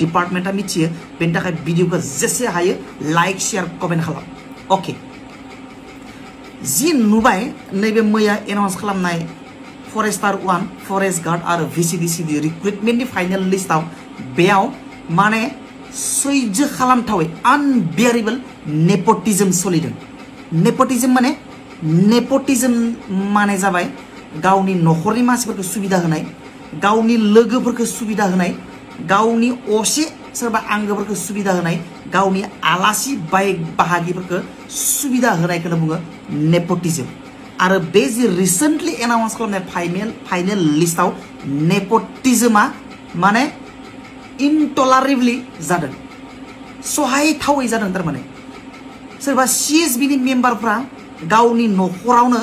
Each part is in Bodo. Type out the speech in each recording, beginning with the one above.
डिपार्टमेन्टआ मिथियो बेनि थाखाय भिडिअखौ जेसे हायो लाइक शेयार कमेन्ट खालाम ओके जि नुबाय नैबे मैया एनाउन्स खालामनाय फरेस्टार 1 फरेस्ट गार्ड आरो भिसिडिसिनि रिक्रुटमेन्टनि फाइनेल लिस्टआव बेयाव माने सैजो खालामथावै आनबियारेबल नेपटिजम सोलिदों नेपटिजम माने जाबाय गावनि नखरनि मानसिफोरखौ सुबिदा होनाय गावनि लोगोफोरखौ सुबिदा होनाय गावनि असे सोरबा आंगोफोरखौ सुबिदा होनाय गावनि आलासि बाय बाहागिफोरखौ सुबिदा होनायखौनो बुङो नेपटिजम आरो बे जि रिसेन्टलि एनाउन्स खालामनाय फाइनेल लिस्टआव नेपटिजमा माने इनटलारेबलि जादों सहायथावै जादों थारमाने सोरबा CSBनि मेम्बारफ्रा गावनि नखरावनो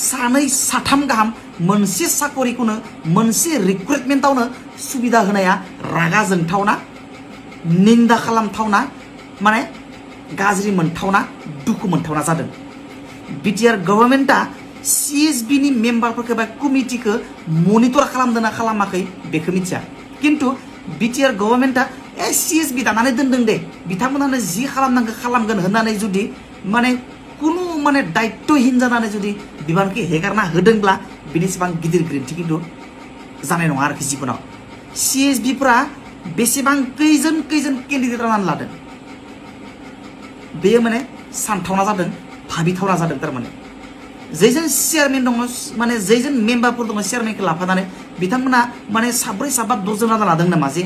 सानै साथाम गाहाम मोनसे साकरिखौनो मोनसे रिक्रुटमेन्टआवनो सुबिदा होनाया रागा जोंथावना निन्दा खालामथावना माने गाज्रि मोनथावना दुखु मोनथावना जादों बिटिआर गभर्नमेन्टआ CSBनि मेम्बारफोरखौ बा कमिटिखौ मनिटर खालामदोंना खालामाखै बेखौ मिथिया किन्तु बिटिआर गभर्नमेन्टआ CSB दानानै दोनदों दे बिथांमोनानो जि खालामनांगौ खालामगोन होननानै जुदि माने कुनु माने दायित्वहीन जानानै जुदि बिबानखौ हेगारना होदोंब्ला बिनि एसेबां गिदिर गोरोन्थि किन्तु जानाय नङा आरोखि जिबनाव CSBफोरा बेसेबां खैजोन केन्डिडेट राननानै लादों बेयो माने सानथावना जादों भाबिथावना जादों थारमाने जैजोन चेयारमेन दङ माने जैजोन मेम्बारफोर दङ चेयारमेनखौ लाफानानै बिथांमोना माने साब्रै साबा दजन रानना लादों नामा जे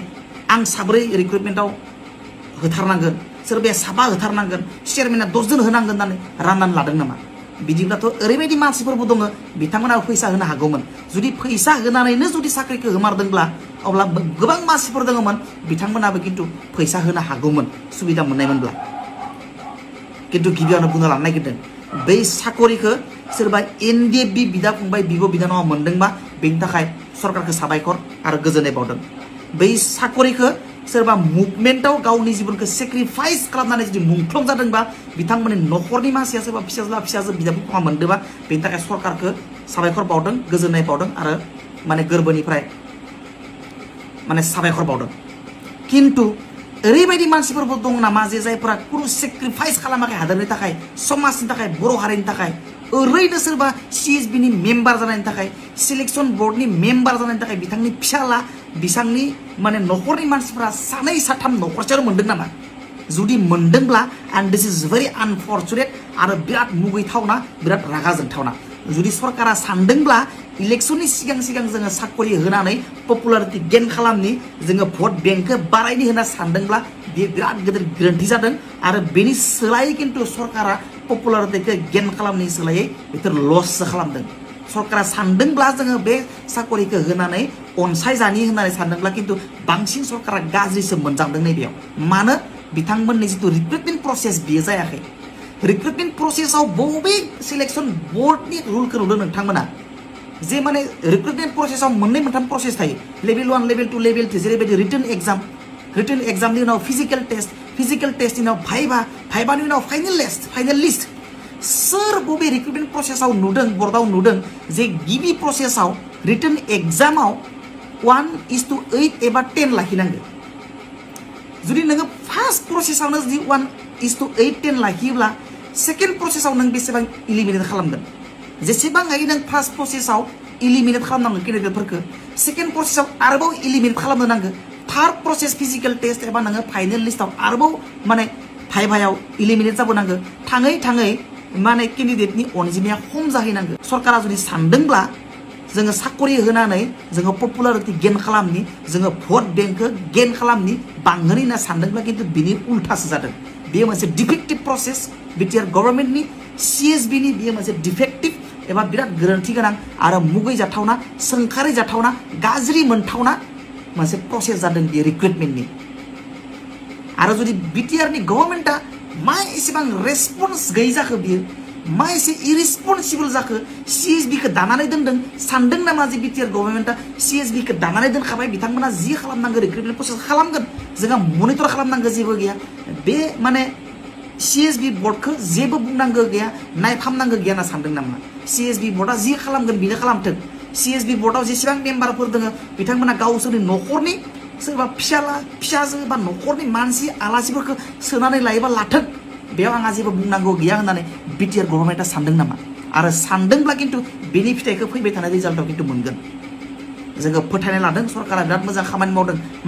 आं साब्रै रिक्रुटमेन्टआव होथारनांगोन सोरबाया साबा होथारनांगोन चेयारमेना 10 जन होनांगोन होननानै राननानै लादों नामा बिदिब्लाथ' ओरैबायदि मानसिफोरबो दङ बिथांमोना फैसा होनो हागौमोन जुदि फैसा होनानैनो जुदि साख्रिखौ होमारदोंब्ला अब्ला गोबां मानसिफोर दङमोन बिथांमोनाबो किन्तु फैसा होनो हागौमोन सुबिदा मोननायमोनब्ला किन्तु गिबियावनो बुंनो लानो नागिरदों बै साकरिखौ सोरबा NDFB बिदा फंबाय बिब' बिनानावा मोनदोंबा बेनि थाखाय सरकारखौ साबायखर आरो गोजोननाय बावदों बै साकरिखौ सोरबा मुभमेन्टआव गावनि जिबनखौ सेक्रिफाइस खालामनानै जुदि मुंख्लं जादोंबा बिथांमोननि नखरनि मानसिया सोरबा फिसाजो बिदा फंबाय मोनदोंबा बेनि थाखाय सरकारखौ साबायखर बावदों गोजोननाय बावदों आरो माने गोरबोनिफ्राय माने साबायखर बावदों किन्तु ओरैबायदि मानसिफोरबो दं नामा जे जायफोरा कुनु सेक्रिफाइस खालामाखै हादरनि थाखाय समाजनि थाखाय बर' हारिनि थाखाय ओरैनो सोरबा CSBनि मेम्बार जानायनि थाखाय सिलेक्सन बर्डनि मेम्बार जानायनि थाखाय बिथांनि फिसाला बिथांनि माने नखरनि मानसिफोरा सानै साथाम नखरसेयाव मोनदों नामा जुदि मोनदोंब्ला एन्ड दिस इज भेरि आनफर्चुनेट आरो बिराद मुगैथावना बिराद रागा जोंथावना जुदि सरकारा सानदोंब्ला इलेक्शननि सिगां जोङो साकरि होनानै पपुलारिटी गेन खालामनि जोङो भट बेंकखौ बारायनि होनना सानदोंब्ला बे बिराद गिदिर गोरोन्थि जादों आरो बेनि सोलायै किन्तु सरकारा पपुलारिटीखौ गेन खालामनि सोलायै बिसोर लससो खालामदों सरकारा सानदोंब्ला जोङो बे साकरिखौ होनानै अनसायजानि होननानै सानदोंब्ला किन्तु बांसिन सरकारा गाज्रिसो मोनजांदों नैबेयाव मानो बिथांमोननि जितु रिक्रुटमेन्ट प्रसेस बियो जायाखै रिक्रुटमेन्ट प्रसेसआव बबे सिलेक्शन बर्डनि रुलखौ नुदों नोंथांमोना जे माने रिक्रुटमेन्ट प्रसेसआव मोननै मोनथाम प्रसेस थायो लेभेल 1 लेभेल 2 लेभेल 3 जेरैबायदि रिटन एग्जामनि उनाव फिजिकेल टेस्टनि उनाव भाइभानि उनाव फाइनेल लिस्ट सोर बबे रिक्रुटमेन्ट प्रसेसआव नुदों बर्डआव नुदों जे गिबि प्रसेसआव रिटन एग्जामाव 1:8 एबा 10 लाखिनांगौ जुदि नोङो फार्स्ट प्रसेसआवनो जुदि 1:8 10 लाखियोब्ला सेकेन्ड प्रसेसआव नों बेसेबां इलिमिनेट खालामगोन जेसेबां हायो नों फार्स्ट प्रसेसआव इलिमिनेट खालामनांगोन केन्डिडेटफोरखौ सेकेन्ड प्रसेसआव आरोबाव इलिमिनेट खालामनो नांगौ थार्ड प्रसेस फिजिकेल टेस्ट एबा नोङो फाइनेल लिस्टआव आरोबाव माने भाइभायाव इलिमिनेट जाबोनांगो थाङै माने केन्डिडेटनि अनजिमाया खम जाहैनांगो सरकारा जुदि सानदोंब्ला जोङो साकरि होनानै जोङो पपुलारिटी गेन खालामनि जोङो भट बेंकखौ गेन खालामनि बांहोनो होनना सानदोंब्ला किन्तु बिनि उल्टासो जादों बेयो मोनसे डिफेक्टिभ प्रसेस बिटिआर गभर्नमेन्टनि CSBनि बेयो मोनसे डिफेक्टिभ एबा बिराद गोरोन्थि गोनां आरो मुगै जाथावना सोंखारि जाथावना गाज्रि मोनथावना मोनसे प्रसेस जादों बे रिक्रुटमेन्टनि आरो जुदि बिटिआरनि गभर्नमेन्टआ मा एसेबां रेसपन्स गैयै जाखो बियो मा एसे इरेसपन्सिबल जाखो CSBखौ दानानै दोनदों सानदों नामा जे बिटिआर गभर्नमेन्टआ CSBखौ दानानै दोनखाबाय बिथांमोना जि खालामनांगौ रिक्रुटमेन्ट प्रसेस खालामगोन जोंहा मनिटर खालामनांगौ जेबो गैया बे माने CSB बर्डखौ जेबो बुंनांगौ गैया नायफामनांगौ गैया होनना सानदों नामा CSB बर्डआ जि खालामगोन बेनो खालामथों CSB बर्डआव जेसेबां मेम्बारफोर दङ बिथांमोना गावसोरनि नखरनि सोरबा फिसाला फिसाजो बा न'खरनि मानसि आलासिफोरखौ सोनानै लायोबा लाथों बेयाव आंहा जेबो बुंनांगौ गैया होननानै बिटिआर गभर्नमेन्टआ सानदों नामा आरो सानदोंब्ला खिन्थु बेनि फिथाइखौ फैबाय थानाय रिजाल्टआव खिन्थु मोनगोन जोङो फोथायनाय लादों सरकारा बिराद मोजां खामानि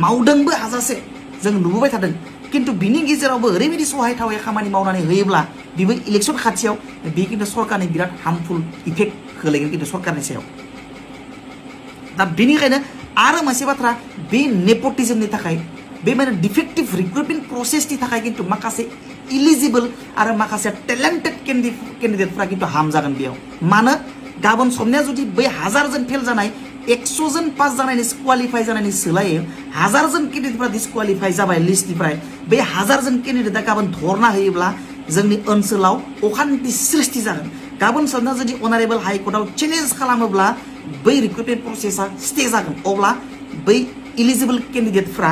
मावदोंबो हाजासे जों नुबोबाय थादों खिन्थु बिनि गेजेरावबो ओरैबायदि सहायथावै खामानि मावनानै होयोब्ला बेबो इलेक्सन खाथियाव बे खिन्थु सरकारनि बिराद हार्मफुल इफेक्ट खोलैगोन खिन्थु सरकारनि सायाव दा बेनिखायनो आरो मोनसे बाथ्रा बे नेपटिजमनि थाखाय बे माने डिफेक्टिभ रिक्रुटमेन्ट प्रसेसनि थाखाय खिन्थु माखासे इलिजिबल आरो माखासे टेलेन्टेड केन्डिडेटफ्रा खिन्थु हार्म जागोन बेयाव मानो गाबोन समनिया जुदि बै 1000 जन फेल जानाय 100 जन पास जानायनि क्वालिफाइ जानायनि सोलायै 1000 जन केन्डिडेटफ्रा डिसक्वालिफाइ जाबाय लिस्टनिफ्राय बे 1000 जन केन्डिडेटआ गाबोन धरना होयोब्ला जोंनि ओनसोलाव अखान्थि सृष्टि जागोन गाबोन समना जुदि अनारेबल हाइकर्टआव चेलेन्ज खालामोब्ला बै रिक्रुटमेन्ट प्रसेसा स्टे जागोन अब्ला बै इलिजिबल केन्डिडेटफ्रा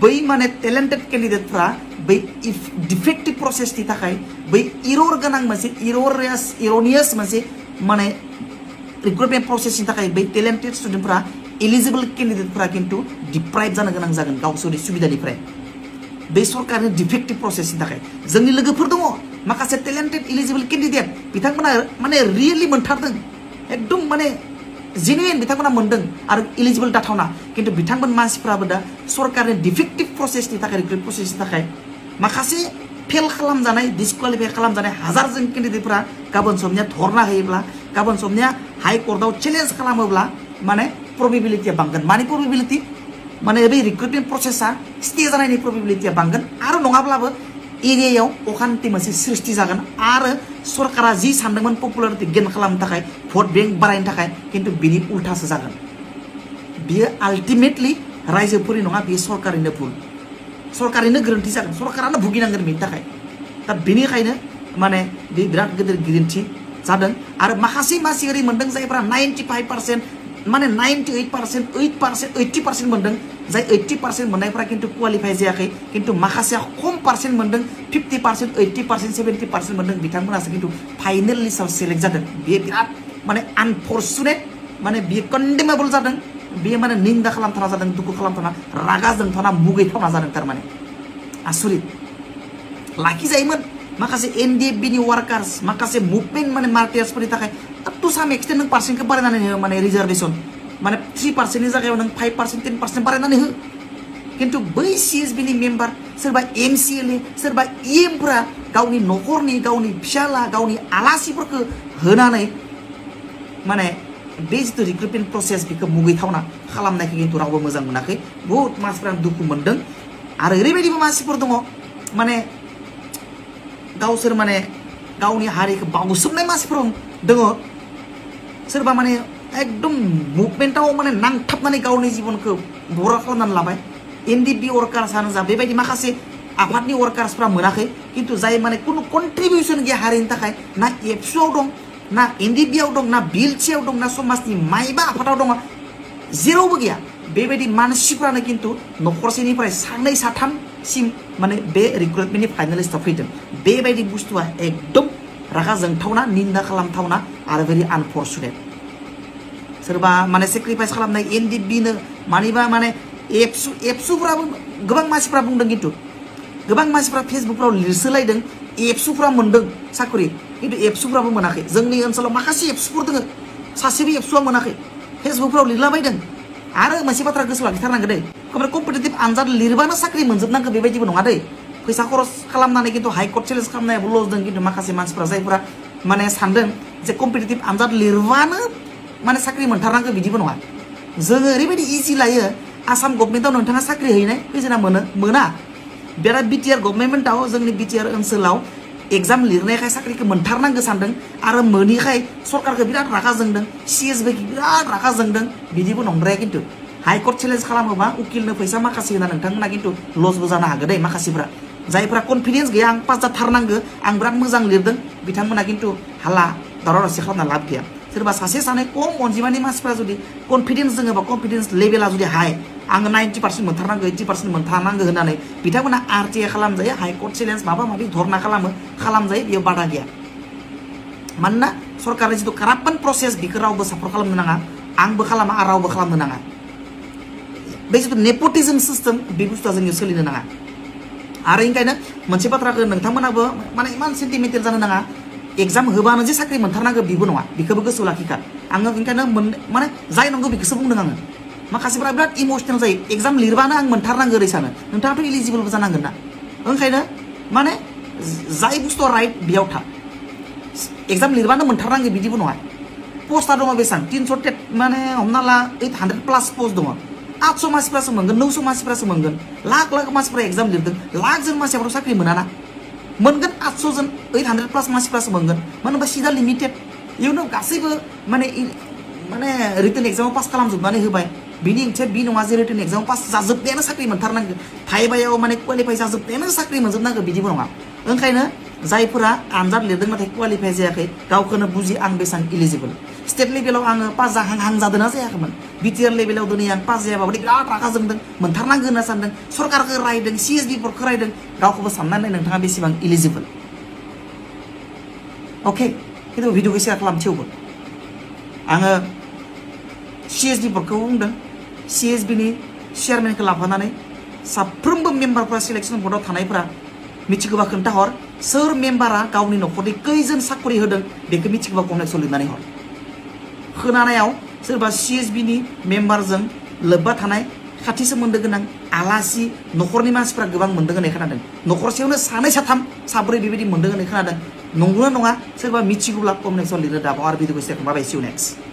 बै माने टेलेन्टेड केन्डिडेटफ्रा बै डिफेक्टिभ प्रसेसनि थाखाय बै इरर गोनां मोनसे इरनियास मोनसे माने रिक्रुटमेन्ट प्रसेसनि थाखाय बै टेलेन्टेड स्टुडेन्टफ्रा इलिजिबल केन्डिडेटफ्रा खिन्थु डिप्राइभ जानो गोनां जागोन गावसोरनि सुबिदानिफ्राय बे सरकारनि डिफेक्टिभ प्रसेसनि थाखाय जोंनि लोगोफोर दङ माखासे टेलेन्टेड इलिजिबल केन्डिडेट बिथांमोना माने रियेलि मोनथारदों एकदम माने जेनुइन बिथांमोना मोनदों आरो इलिजिबल दाथावना खिन्थु बिथांमोन मानसिफ्राबो दा सरकारनि डिफेक्टिभ प्रसेसनि थाखाय रिक्रुट प्रसेसनि थाखाय माखासे फेल खालामजानाय डिसक्वालिफाइ खालामजानाय 1000 जन केन्डिडेटफ्रा गाबोन समनिया धरना होयोब्ला गाबोन समनिया हाइकर्टआव चेलेन्ज खालामोब्ला माने प्रबेबिलिटिया बांगोन मानि प्रबेबिलिटि माने बे रिक्रुटमेन्ट प्रसेसा स्टे जानायनि प्रबेबिलिटिया बांगोन आरो नङाब्लाबो एरियायाव अखान्थि मोनसे सृष्टि जागोन आरो सरकारा जि सानदोंमोन पपुलारिटि गेन खालामनो थाखाय भट बेंक बारायनो थाखाय खिन्थु बिनि उल्थासो जागोन बियो आल्टिमेटलि रायजोफोरनि नङा बियो सरकारिनो भुल सरकारिनो गोरोन्थि जागोन सरकारानो भुगिनांगोन बेनि थाखाय दा बेनिखायनो माने बे बिराद गिदिर गिदिरथि जादों आरो माखासे मानसि ओरै मोनदों जायफ्रा 95% माने 98%, 8%, 80% मोनदों जाय 80% मोननायफ्रा खिन्थु क्वालिफाइ जायाखै खिन्थु माखासेया खम पार्सेन्ट मोनदों 50%, 80%, 70% मोनदों बिथांमोनासो खिन्थु फाइनेल लिस्टआव सेलेक्ट जादों बेयो बिराद माने आनफर्चुनेट माने बियो कन्डेमेबल जादों बेयो माने निन्दा खालामथावना जादों दुखु खालामथावना रागा जोंथावना मुगैथावना जादों थारमाने आसुरित लाखिजायोमोन माखासे एनडिएफबिनि वार्कार्स माखासे मुभमेन्ट माने मार्टियार्सफोरनि थाखाय टु साम एक्सटेन्ट नों पार्सेन्टखौ बारायनानै हो माने रिजार्भेसन माने 3%नि जायगायाव नों 5%, 10% बारायनानै हो खिन्थु बै सिएसबिनि मेम्बार सोरबा एमसिएलए सोरबा इएमफोरा गावनि न'खरनि गावनि फिसाला गावनि आलासिफोरखौ होनानै माने बे जिथु रिक्रुटमेन्ट प्रसेस बेखौ मुगैथावना खालामनायखौ खिन्थु रावबो मोजां मोनाखै बहुत मानसिफ्रा दुखु मोनदों आरो ओरैबायदिबो मानसिफोर दङ माने गावसोर माने गावनि हारिखौ बावसोमनाय मानसिफोर दङ सोरबा माने एकदम मुभमेन्टआव माने नांथाबनानै गावनि जिबनखौ बरा खालामनानै लाबाय एनडिएफबि वर्कार्सआनो जा बेबायदि माखासे आफादनि वर्कार्सफ्रा मोनाखै खिन्थु जाय माने कुनु कन्ट्रिबिउसन गैया हारिनि थाखाय ना एबसुआव दं ना एनडिएफबिआव दं ना बिएलसिआव दं ना समाजनि माइबा आफादाव दङ जेरावबो गैया बेबायदि मानसिफ्रानो खिन्थु न'खरसेनिफ्राय सानै साथामसिम माने बे रिक्रुटमेन्टनि फाइनेल लिस्टआव फैदों बेबायदि बुस्थुआ एकदम रागा जोंथावना निन्दा खालामथावना आरो भेरि आनफर्चुनेट सोरबा माने सेक्रिफाइस खालामनाय एनडिएफबिनो मानिबा माने एबसुफ्राबो गोबां मानसिफ्रा बुंदों खिन्थु गोबां मानसिफ्रा फेसबुकफ्राव लिरसोलायदों एबसुफ्रा मोनदों साख्रि खिन्थु एबसुफ्राबो मोनाखै जोंनि ओनसोलाव माखासे एबसुफोर दङ सासेबो एबसुआ मोनाखै फेसबुकफ्राव लिरलाबायदों आरो मोनसे बाथ्रा गोसोआव लाखिथारनांगौ दै कम्पिटिटिभ आनजाद लिरबानो साख्रि मोनजोबनांगौ बेबायदिबो नङा दै फैसा खरस खालामनानै खिन्थु हाइकर्ट चेलेन्ज खालामनायाबो लस दं खिन्थु माखासे मानसिफ्रा जायफ्रा माने सानदों जे कम्पिटिटिभ आनजाद लिरबानो माने साख्रि मोनथारनांगौ बिदिबो नङा जोङो ओरैबायदि इजि लायो आसाम गभर्नमेन्टआव नोंथाङा साख्रि हैनाय फैसा मोना बिराद बिटिआर गभर्नमेन्टआव जोंनि बिटिआर ओनसोलाव एग्जाम लिरनायखाय साख्रिखौ मोनथारनांगौ सानदों आरो मोनिखाय सरकारखौ बिराद रागा जोंदों सिएसबिखौ बिराद रागा जोंदों बिदिबो नंद्राया खिन्थु हाइकर्ट चेलेन्ज खालामोबा उकिलनो फैसा माखासे होना नोंथांमोना खिन्थु लसबो जानो हागौ दै माखासेफ्रा जायफ्रा कनफिडेन्स गैया आं पास जाथारनांगौ आं बिराद मोजां लिरदों बिथांमोना खिन्थु हाला दावराव दावसि खालामना लाब गैया सोरबा सासे सानै खम अनजिमानि मानसिफ्रा जुदि कनफिडेन्स दोङोबा कनफिडेन्स लेभेला जुदि हाइ आङो 90% मोनथारनांगौ 80% मोनथारनांगौ होननानै बिथांमोना आरटिए खालामजायो हाइकर्ट चेलेन्ज माबा माबि धरना खालामजायो बेयाव बादा गैया मानोना सरकारनि जिथु कारापसन प्रसेस बेखौ रावबो सापर्ट खालामनो नाङा आंबो खालामा आरो रावबो खालामनो नाङा बे जिथु नेपटिजम सिस्टेम बे बुस्थुआ जोंनियाव सोलिनो नाङा आरो ओंखायनो मोनसे बाथ्राखौ नोंथांमोनाबो माने इमान सेन्टिमेन्टेल जानो नाङा एग्जाम होबानो जे साख्रि मोनथारनांगौ बिबो नङा बेखौबो गोसोआव लाखिखा आङो ओंखायनो माने जाय नंगौ बेखौसो बुंदों आङो माखासेफोरा बिराद इमोसनेल जायो एग्जाम लिरबानो आं मोनथारनांगौ ओरै सानो नोंथाङाथ' इलिजिबोलबो जानांगोन ना ओंखायनो माने जाय बुस्थुआ राइट बेयाव था एग्जाम लिरबानो मोनथारनांगौ बिदिबो नङा पस्टआ दङ बेसेबां 300 माने हमना ला 800 प्लास पस्ट दङ 800 मानसिफ्रासो मोनगोन 900 मानसिफ्रासो मोनगोन लाख लाख मानसिफ्रा एग्जाम लिरदों लाख जन मानसिफ्रा साख्रि मोनाना मोनगोन 800 जन 800 प्लास मानसिफ्रासो मोनगोन मानो होनबा सिदा लिमिटेड इयुनाव गासैबो माने रिटेन एग्जामाव पास खालामजोबनानै होबाय बिनि ओंथिया बि नङा जे रिटेन एग्जामाव पास जाजोबनायानो साख्रि मोनथारनांगौ भाइभायाव माने क्वालिफाइ जाजोबनायानो साख्रि मोनजोबनांगौ बिदिबो नङा ओंखायनो जायफोरा आनजाद लिरदों नाथाय क्वालिफाइ जायाखै गावखौनो बुजि आं बेसेबां इलिजिबल स्टेट लेभेलाव आङो पास जाहां जादोंना जायाखैमोन बिटिआर लेभेलाव दिनै आं पास जायाबाबो बिराद रागा जोंदों मोनथारनांगौ होनना सानदों सरकारखौ रायदों सिएसबि बर्डखौ रायदों गावखौबो साननानै नोंथाङा बेसेबां इलिजिबल अके खिन्थु भिडिअखौ शेयार खालाम थेवबो आङो सिएसबि बर्डखौ बुंदों सिएसबिनि चेयारमेनखौ लाफानानै साफ्रोमबो मेम्बारफ्रा सिलेक्सन बर्डआव थानायफ्रा मिथिगौबा खोन्थाहर सोर मेम्बारा गावनि न'खरनि खैजोन साखरि होदों बेखौ मिथिगौबा कमेन्टआव लिरनानै हर खोनानायाव सोरबा सिएसबिनि मेम्बारजों लोब्बा थानाय खाथि सोमोन्दो गोनां आलासि न'खरनि मानसिफ्रा गोबां मोनदों होननाय खोनादों न'खरसेयावनो सानै साथाम साब्रै बेबायदि मोनदों होननाय खोनादों नंगौना नङा सोरबा मिथिगौब्ला कमेन्टआव लिरनो दाबाव आरो भिडिअखौ शेयार खालामबाय see you next